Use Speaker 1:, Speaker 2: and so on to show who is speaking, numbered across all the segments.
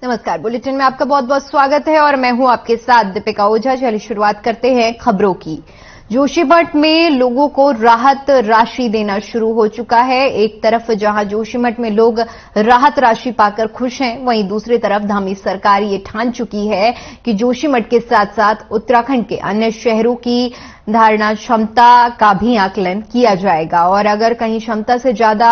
Speaker 1: नमस्कार, बुलेटिन में आपका बहुत बहुत स्वागत है और मैं हूं आपके साथ दीपिका ओझा। चलिए शुरुआत करते हैं खबरों की। जोशीमठ में लोगों को राहत राशि देना शुरू हो चुका है। एक तरफ जहां जोशीमठ में लोग राहत राशि पाकर खुश हैं, वहीं दूसरी तरफ धामी सरकार ये ठान चुकी है कि जोशीमठ के साथ साथ उत्तराखंड के अन्य शहरों की धारणा क्षमता का भी आकलन किया जाएगा और अगर कहीं क्षमता से ज्यादा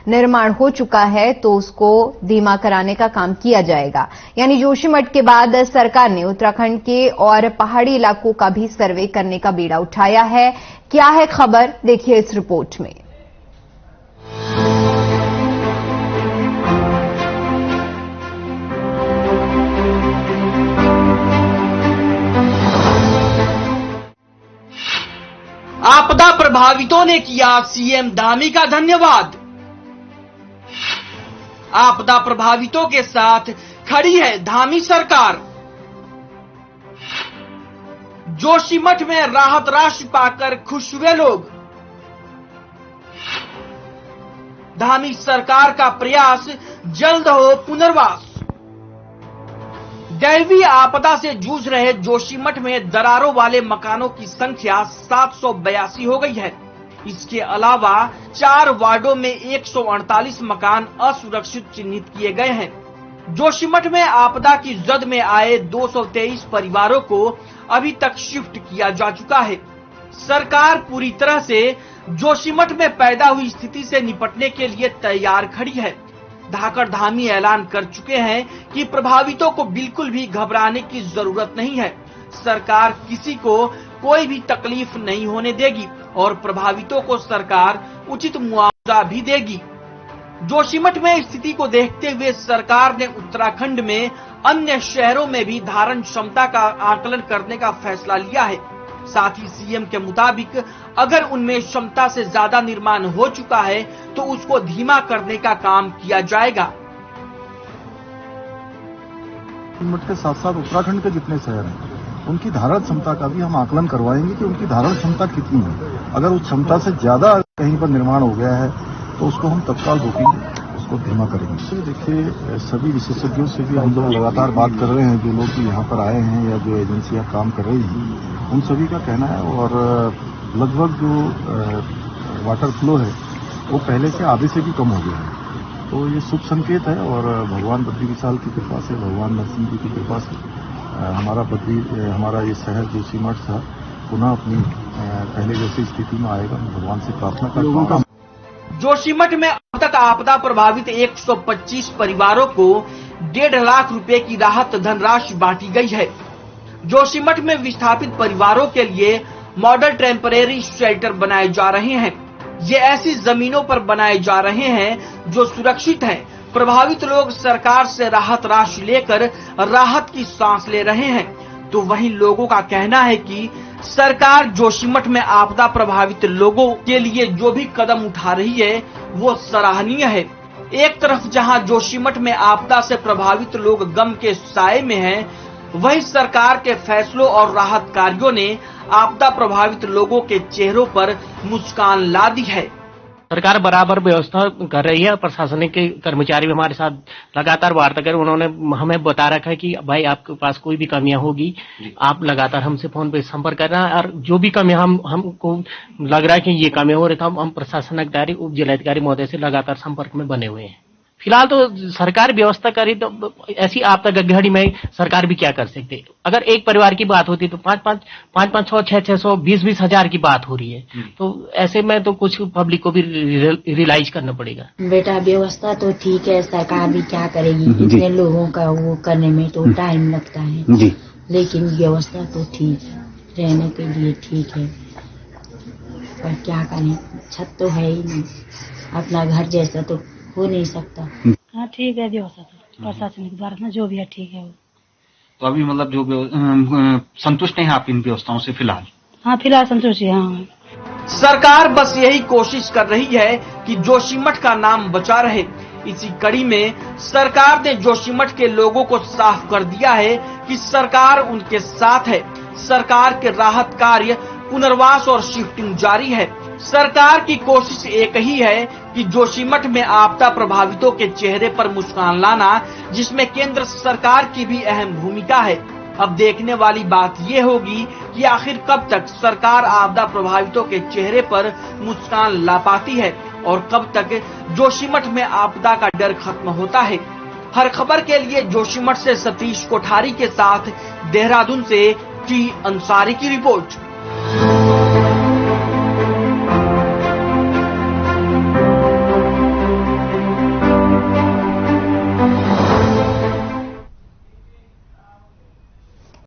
Speaker 1: निर्माण हो चुका है तो उसको धीमा कराने का काम किया जाएगा। यानी जोशीमठ के बाद सरकार ने उत्तराखंड के और पहाड़ी इलाकों का भी सर्वे करने का बीड़ा उठाया है। क्या है खबर, देखिए इस रिपोर्ट में।
Speaker 2: आपदा प्रभावितों ने किया सीएम धामी का धन्यवाद। आपदा प्रभावितों के साथ खड़ी है धामी सरकार। जोशीमठ में राहत राशि पाकर खुश हुए लोग। धामी सरकार का प्रयास, जल्द हो पुनर्वास। दैवीय आपदा से जूझ रहे जोशीमठ में दरारों वाले मकानों की संख्या 782 हो गई है। इसके अलावा 4 वार्डों में 148 मकान असुरक्षित चिन्हित किए गए हैं। जोशीमठ में आपदा की जद में आए 223 परिवारों को अभी तक शिफ्ट किया जा चुका है। सरकार पूरी तरह से जोशीमठ में पैदा हुई स्थिति से निपटने के लिए तैयार खड़ी है। धाकड़ धामी ऐलान कर चुके हैं कि प्रभावितों को बिल्कुल भी घबराने की जरूरत नहीं है। सरकार किसी को कोई भी तकलीफ नहीं होने देगी और प्रभावितों को सरकार उचित मुआवजा भी देगी। जोशीमठ में स्थिति को देखते हुए सरकार ने उत्तराखंड में अन्य शहरों में भी धारण क्षमता का आकलन करने का फैसला लिया है। साथ ही सीएम के मुताबिक अगर उनमें क्षमता से ज्यादा निर्माण हो चुका है तो उसको धीमा करने का काम किया जाएगा।
Speaker 3: जोशीमठ के साथ साथ उत्तराखंड के जितने शहर हैं उनकी धारण क्षमता का भी हम आकलन करवाएंगे कि उनकी धारण क्षमता कितनी है। अगर उस क्षमता से ज्यादा कहीं पर निर्माण हो गया है तो उसको हम तत्काल रोकेंगे, उसको धीमा करेंगे। देखिए, सभी विशेषज्ञों से भी हम लोग लगातार बात कर रहे हैं, जो लोग यहाँ पर आए हैं या जो एजेंसियां काम कर रही हैं उन सभी का कहना है और लगभग जो वाटर फ्लो है वो पहले से आधे से भी कम हो गया है। तो ये शुभ संकेत है और भगवान बद्री विशाल की कृपा से, भगवान नरसिंह जी की कृपा से हमारा ये शहर जोशीमठ था पुनः अपनी पहले जैसी स्थिति में आएगा। भगवान से प्रार्थना करता हूँ।
Speaker 2: जोशीमठ में अब तक आपदा प्रभावित 125 परिवारों को 1.5 लाख रुपए की राहत धनराशि बांटी गई है। जोशीमठ में विस्थापित परिवारों के लिए मॉडल टेम्परेरी शेल्टर बनाए जा रहे हैं। ये ऐसी जमीनों पर बनाए जा रहे हैं जो सुरक्षित हैं। प्रभावित लोग सरकार से राहत राशि लेकर राहत की सांस ले रहे हैं। तो वहीं लोगों का कहना है कि सरकार जोशीमठ में आपदा प्रभावित लोगों के लिए जो भी कदम उठा रही है वो सराहनीय है। एक तरफ जहां जोशीमठ में आपदा से प्रभावित लोग गम के साए में हैं, वहीं सरकार के फैसलों और राहत कार्यों ने आपदा प्रभावित लोगों के चेहरों पर मुस्कान ला दी है।
Speaker 4: सरकार बराबर व्यवस्था कर रही है। प्रशासनिक के कर्मचारी भी हमारे साथ लगातार वार्ता कर, उन्होंने हमें बता रखा है कि भाई आपके पास कोई भी कमियां होगी आप लगातार हमसे फोन पे संपर्क करना है और जो भी कमियां हमको लग रहा है कि ये कमियां हो रही था हम प्रशासन अधिकारी, उप जिलाधिकारी महोदय से लगातार संपर्क में बने हुए हैं। फिलहाल तो सरकार व्यवस्था करी, तो ऐसी आपदा घड़ी में सरकार भी क्या कर सकते। अगर एक परिवार की बात होती तो 5-5, 600, 20 हजार की बात हो रही है। तो ऐसे में तो कुछ पब्लिक को भी रियलाइज करना पड़ेगा।
Speaker 5: बेटा व्यवस्था तो ठीक है, सरकार भी क्या करेगी, इतने लोगों का वो करने में तो टाइम लगता है जी। लेकिन व्यवस्था तो ठीक है, रहने के लिए ठीक है, पर क्या करें, छत तो है ही नहीं, अपना घर जैसा तो हो नहीं सकता।
Speaker 6: हाँ ठीक है, व्यवस्था तो प्रशासनिक द्वारा जो भी है ठीक है।
Speaker 7: तो अभी मतलब जो संतुष्ट हैं आप इन व्यवस्थाओं से फिलहाल?
Speaker 6: हाँ फिलहाल संतुष्ट है। हाँ
Speaker 2: सरकार बस यही कोशिश कर रही है कि जोशीमठ का नाम बचा रहे। इसी कड़ी में सरकार ने जोशीमठ के लोगों को साफ कर दिया है कि सरकार उनके साथ है। सरकार के राहत कार्य, पुनर्वास और शिफ्टिंग जारी है। सरकार की कोशिश एक ही है कि जोशीमठ में आपदा प्रभावितों के चेहरे पर मुस्कान लाना, जिसमें केंद्र सरकार की भी अहम भूमिका है। अब देखने वाली बात ये होगी कि आखिर कब तक सरकार आपदा प्रभावितों के चेहरे पर मुस्कान ला पाती है और कब तक जोशीमठ में आपदा का डर खत्म होता है। हर खबर के लिए जोशीमठ से सतीश कोठारी के साथ देहरादून से टी अंसारी की रिपोर्ट।